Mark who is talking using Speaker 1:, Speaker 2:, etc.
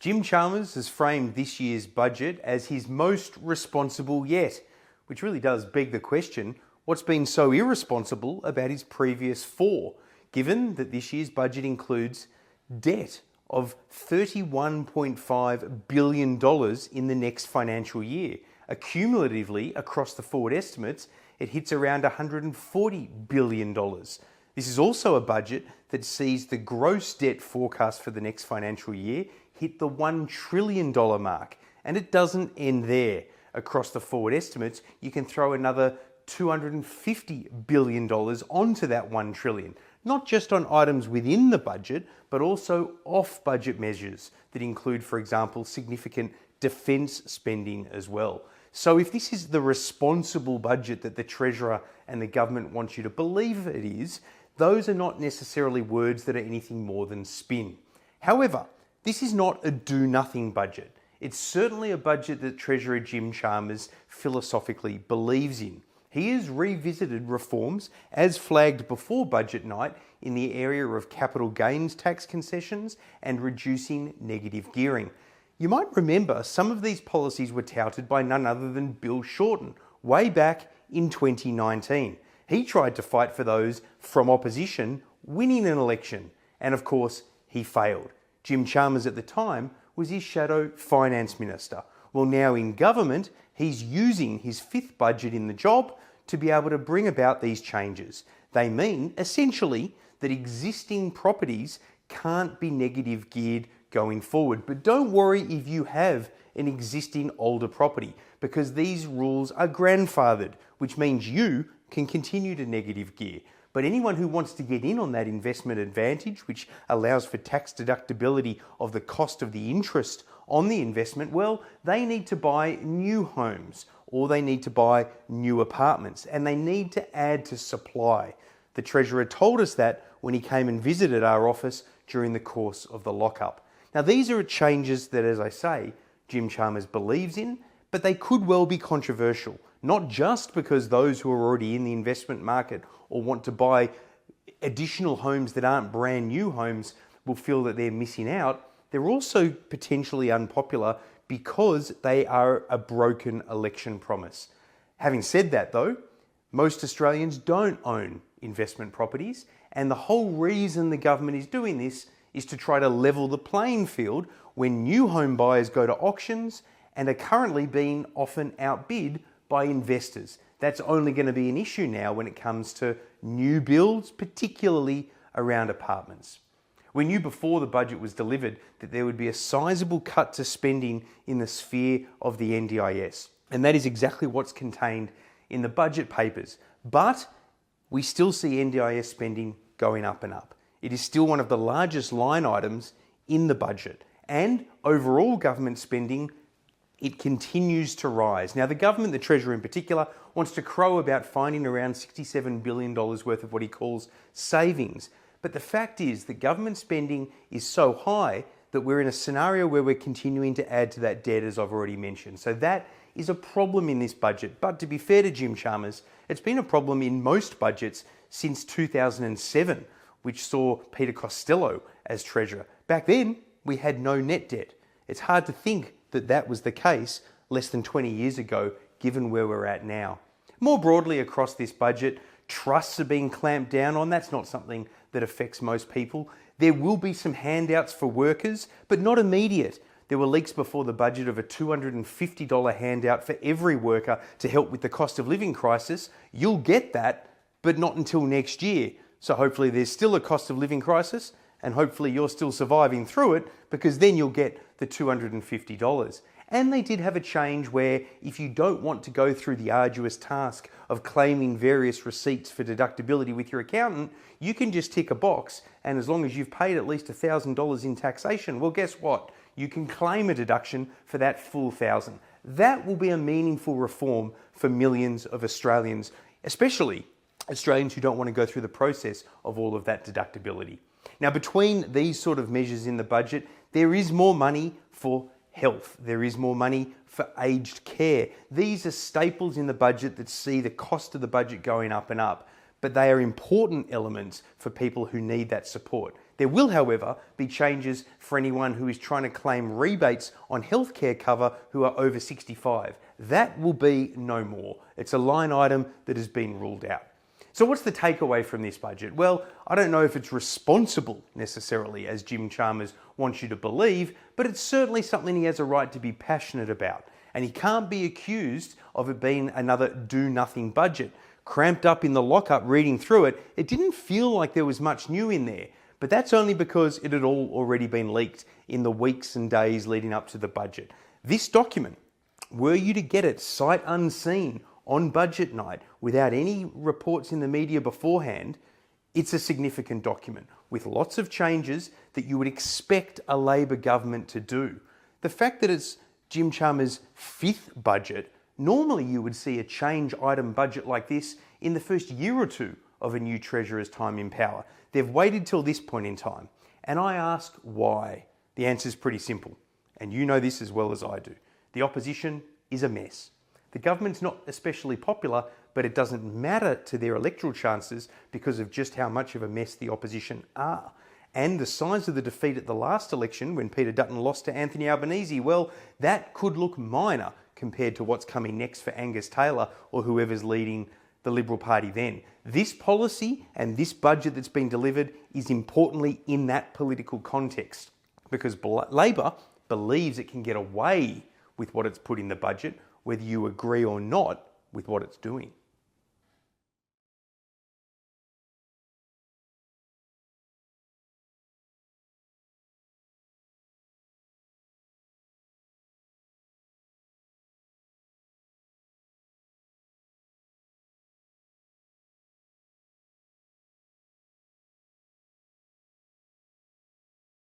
Speaker 1: Jim Chalmers has framed this year's budget as his most responsible yet, which really does beg the question, what's been so irresponsible about his previous four, given that this year's budget includes debt of $31.5 billion in the next financial year. Accumulatively, across the forward estimates, it hits around $140 billion. This is also a budget that sees the gross debt forecast for the next financial year hit the $1 trillion mark. And it doesn't end there. Across the forward estimates, you can throw another $250 billion onto that $1 trillion, not just on items within the budget, but also off-budget measures that include, for example, significant defence spending as well. So if this is the responsible budget that the Treasurer and the government want you to believe it is, those are not necessarily words that are anything more than spin. However, this is not a do-nothing budget. It's certainly a budget that Treasurer Jim Chalmers philosophically believes in. He has revisited reforms as flagged before budget night in the area of capital gains tax concessions and reducing negative gearing. You might remember some of these policies were touted by none other than Bill Shorten way back in 2019. He tried to fight for those from opposition, winning an election, and of course he failed. Jim Chalmers at the time was his shadow finance minister. Well, now in government, he's using his fifth budget in the job to be able to bring about these changes. They mean, essentially, that existing properties can't be negative geared going forward. But don't worry if you have an existing older property, because these rules are grandfathered, which means you can continue to negative gear. But anyone who wants to get in on that investment advantage, which allows for tax deductibility of the cost of the interest on the investment, well, they need to buy new homes or they need to buy new apartments and they need to add to supply. The Treasurer told us that when he came and visited our office during the course of the lockup. Now, these are changes that, as I say, Jim Chalmers believes in, but they could well be controversial, not just because those who are already in the investment market or want to buy additional homes that aren't brand new homes will feel that they're missing out. They're also potentially unpopular because they are a broken election promise. Having said that though, most Australians don't own investment properties, and the whole reason the government is doing this is to try to level the playing field when new home buyers go to auctions and are currently being often outbid by investors. That's only going to be an issue now when it comes to new builds, particularly around apartments. We knew before the budget was delivered that there would be a sizable cut to spending in the sphere of the NDIS. And that is exactly what's contained in the budget papers. But we still see NDIS spending going up and up. It is still one of the largest line items in the budget. And overall government spending, it continues to rise. Now, the government, the Treasurer in particular, wants to crow about finding around $67 billion worth of what he calls savings. But the fact is that government spending is so high that we're in a scenario where we're continuing to add to that debt, as I've already mentioned. So that is a problem in this budget. But to be fair to Jim Chalmers, it's been a problem in most budgets since 2007, which saw Peter Costello as Treasurer. Back then, we had no net debt. It's hard to think that that was the case less than 20 years ago, given where we're at now. More broadly across this budget, trusts are being clamped down on. That's not something that affects most people. There will be some handouts for workers, but not immediate. There were leaks before the budget of a $250 handout for every worker to help with the cost of living crisis. You'll get that, but not until next year. So hopefully there's still a cost of living crisis, and hopefully you're still surviving through it, because then you'll get the $250. And they did have a change where if you don't want to go through the arduous task of claiming various receipts for deductibility with your accountant, you can just tick a box, and as long as you've paid at least $1,000 in taxation, well, guess what? You can claim a deduction for that full $1,000. That will be a meaningful reform for millions of Australians, especially Australians who don't want to go through the process of all of that deductibility. Now, between these sort of measures in the budget, there is more money for health. There is more money for aged care. These are staples in the budget that see the cost of the budget going up and up, but they are important elements for people who need that support. There will, however, be changes for anyone who is trying to claim rebates on healthcare cover who are over 65. That will be no more. It's a line item that has been ruled out. So what's the takeaway from this budget? Well, I don't know if it's responsible necessarily, as Jim Chalmers wants you to believe, but it's certainly something he has a right to be passionate about. And he can't be accused of it being another do-nothing budget. Cramped up in the lockup reading through it, it didn't feel like there was much new in there. But that's only because it had all already been leaked in the weeks and days leading up to the budget. This document, were you to get it sight unseen on budget night without any reports in the media beforehand, it's a significant document with lots of changes that you would expect a Labor government to do. The fact that it's Jim Chalmers' 5th budget, normally you would see a change item budget like this in the first year or two of a new Treasurer's time in power. They've waited till this point in time. And I ask why. The answer is pretty simple. And you know this as well as I do. The opposition is a mess. The government's not especially popular, but it doesn't matter to their electoral chances because of just how much of a mess the opposition are. And the size of the defeat at the last election when Peter Dutton lost to Anthony Albanese, well, that could look minor compared to what's coming next for Angus Taylor or whoever's leading the Liberal Party then. This policy and this budget that's been delivered is importantly in that political context because Labor believes it can get away with what it's put in the budget, whether you agree or not with what it's doing.